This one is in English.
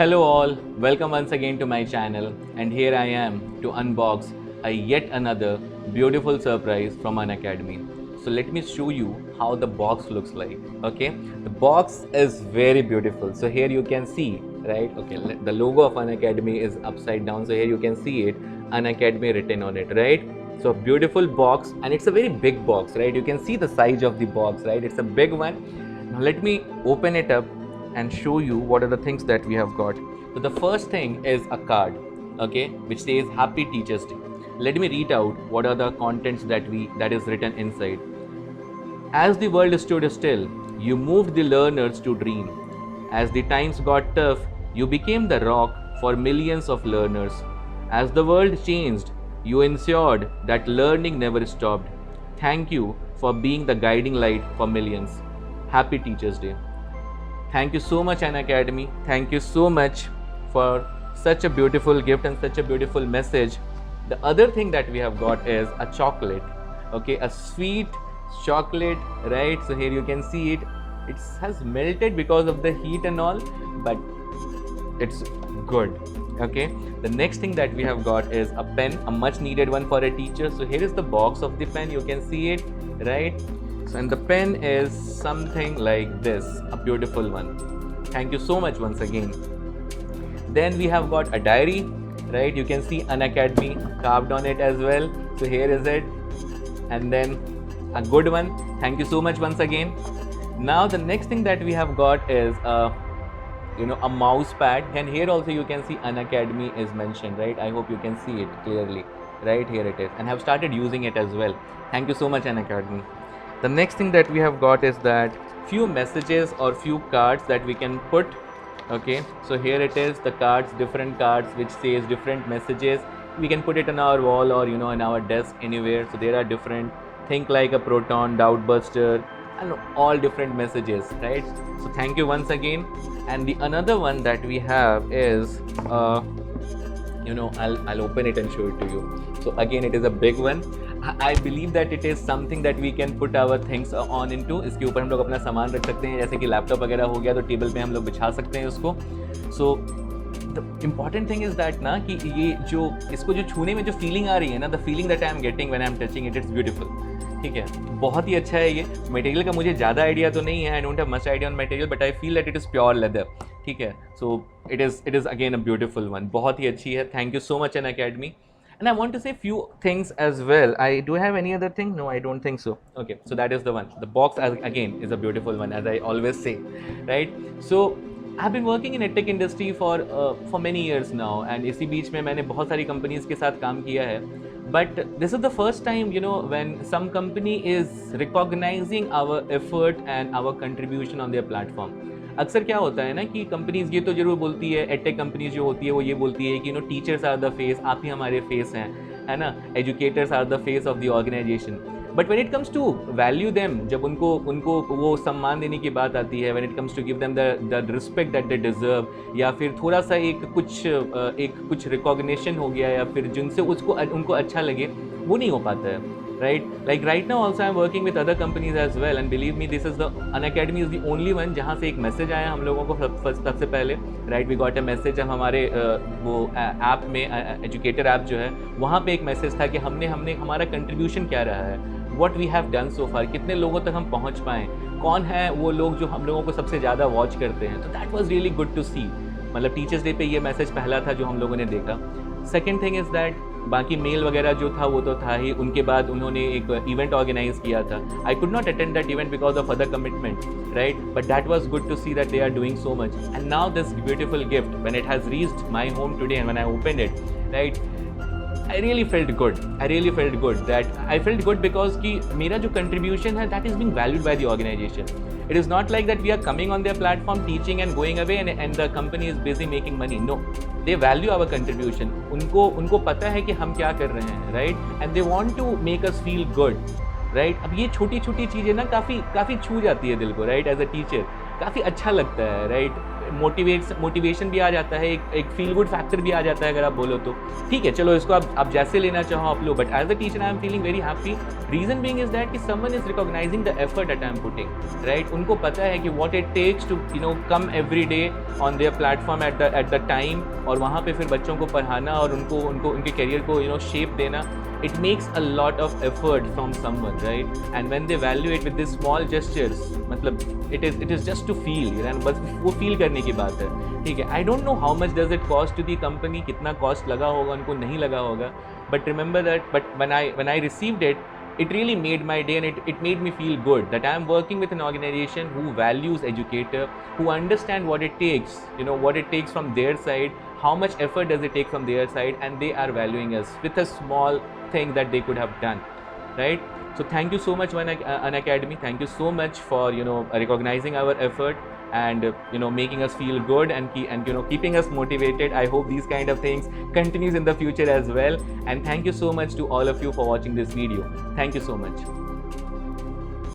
Hello all, welcome once again to my channel, and here I am to unbox a yet another beautiful surprise from Unacademy. So let me show you how the box looks like. Okay, the box is very beautiful. So here you can see, right? Okay, the logo of Unacademy is upside down. So here you can see it, Unacademy written on it, right? So beautiful box, and it's a very big box, right? You can see the size of the box, right? It's a big one. Now let me open it up and show you what are the things that we have got. So the first thing is a card, okay, which says Happy Teachers Day. Let me read out what are the contents that is written inside. As the world stood still, you moved the learners to dream. As the times got tough, you became the rock for millions of learners. As the world changed, you ensured that learning never stopped. Thank you for being the guiding light for millions. Happy Teachers Day. Thank you so much, Unacademy. Thank you so much for such a beautiful gift and such a beautiful message. The other thing that we have got is a chocolate, okay, a sweet chocolate, right? So here you can see it. It has melted because of the heat and all, but it's good. Okay, the next thing that we have got is a pen, a much needed one for a teacher. So here is the box of the pen. You can see it, right? And the pen is something like this, a beautiful one. Thank you so much once again. Then we have got a diary, right? You can see Unacademy carved on it as well. So here is it. And then a good one. Thank you so much once again. Now the next thing that we have got is a mouse pad, and here also you can see Unacademy is mentioned, right? I hope you can see it clearly, right? Here it is, and have started using it as well. Thank you so much, Unacademy. The next thing that we have got is that few messages or few cards that we can put. Okay, so here it is, the cards, different cards which says different messages. We can put it on our wall or in our desk anywhere. So there are different, think like a proton, doubt buster, and all different messages, right? So thank you once again. And the another one that we have is I'll open it and show it to you. So again, it is a big one. I believe that it is something that we can put our things on into. इसके ऊपर हम लोग अपना सामान रख सकते हैं, जैसे कि लैपटॉप वगैरह हो गया तो टेबल पे हम लोग बिछा सकते हैं उसको. So the important thing is that ना कि ये जो इसको जो छूने में जो फीलिंग आ रही है ना, the feeling that I am getting when I am touching it, it's beautiful. ठीक है, बहुत ही अच्छा है ये. मटेरियल का मुझे ज़्यादा आइडिया तो नहीं है, I don't have much idea on material, but I feel that it is pure leather. ठीक है, so it is again a beautiful one. बहुत ही अच्छी है. Thank you so much Unacademy. And I want to say few things as well. Do I have any other thing? No, I don't think so. Okay, so that is the one. The box again is a beautiful one, as I always say, right? So I've been working in edtech industry for many years now, and इसी बीच में मैंने बहुत सारी companies के साथ काम किया है. But this is the first time, when some company is recognizing our effort and our contribution on their platform. अक्सर क्या होता है ना कि कंपनीज ये तो जरूर बोलती है, एडटेक कंपनीज जो होती है वो ये बोलती है कि टीचर्स आर द फेस, आप ही हमारे फेस हैं, है ना, educators are the face of the organisation. But when it comes to value them, जब उनको वो सम्मान देने की बात आती है, when it comes to give them the respect that they deserve, या फिर थोड़ा सा कुछ रिकॉग्निशन हो गया, या फिर जिनसे उनको अच्छा लगे, वो नहीं हो पाता है. Right, like right now also I'm working with other companies as well, and believe me, this is the Unacademy is the only one जहाँ से एक मैसेज आया हम लोगों को सबसे पहले. Right, we got a message. जब हमारे वो ऐप में एजुकेटर ऐप जो है वहाँ पे एक मैसेज था कि हमने हमारा कंट्रीब्यूशन क्या रहा है, what we have done so far, कितने लोगों तक हम पहुँच पाएँ, कौन है वो लोग जो हम लोगों को सबसे ज़्यादा वॉच करते हैं. तो that was really good to see. मतलब टीचर्स डे पे ये मैसेज पहला था जो हम लोगों ने देखा. सेकेंड थिंग इज़ दैट बाकी मेल वगैरह जो था वो तो था ही. उनके बाद उन्होंने एक इवेंट ऑर्गेनाइज किया था. I could not attend that event because of other commitment, right, but that was good to see that they are doing so much. And now this beautiful gift when it has reached my home today and when I opened it, right, I really felt good that I felt good because कि मेरा जो contribution है that is being valued by the organization. It is not like that we are coming on their platform teaching and going away and the company is busy making money. No, they value our contribution. उनको पता है कि हम क्या कर रहे हैं, right? And they want to make us feel good, right? अब ये छोटी छोटी चीज़ें ना काफ़ी छू जाती है दिल को, right? As a teacher काफ़ी अच्छा लगता है, right? मोटिवेशन भी आ जाता है, एक फील गुड फैक्टर भी आ जाता है अगर आप बोलो तो। ठीक है, चलो इसको आप जैसे लेना चाहो आप लो, but as a teacher I am feeling very happy. Reason being is that कि someone is recognising the effort that I am putting, right. उनको पता है कि what it takes to come every day on their platform at the time, और वहाँ पे फिर बच्चों को पढ़ाना और उनको उनके करियर को शेप देना। It makes a lot of effort from someone, right? And when they value it with these small gestures, मतलब it is just to feel, and बस वो feel करने की बात है, ठीक है। I don't know how much does it cost to the company, कितना cost लगा होगा उनको, नहीं लगा होगा, but remember that, but when I received it, it really made my day, and it made me feel good that I am working with an organization who values Educator, who understand what it takes, what it takes from their side, how much effort does it take from their side, and they are valuing us with a small thing that they could have done, right? So thank you so much, Unacademy. Thank you so much for recognizing our effort and making us feel good and keeping us motivated. I hope these kind of things continues in the future as well. And thank you so much to all of you for watching this video. Thank you so much.